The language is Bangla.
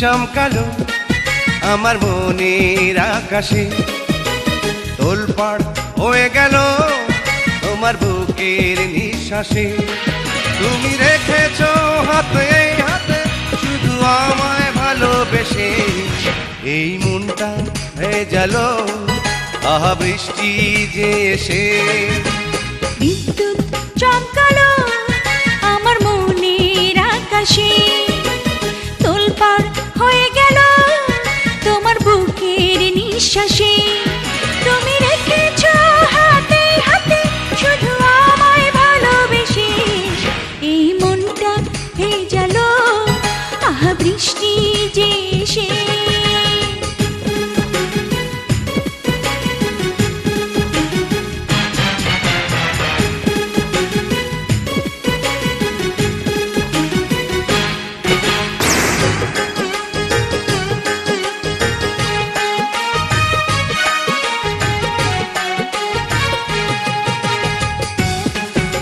চমকালো আমার মনের আকাশে, তোলপাড় হয়ে গেল তোমার বুকের নিঃশ্বাসে। তুমি রেখেছো হাতে এই হাতে শুধু আমায় ভালোবেসে, এই মনটা ভেজালো আহা বৃষ্টি যে এসে। বিদ্যুৎ চমকালো আমার মনের আকাশে,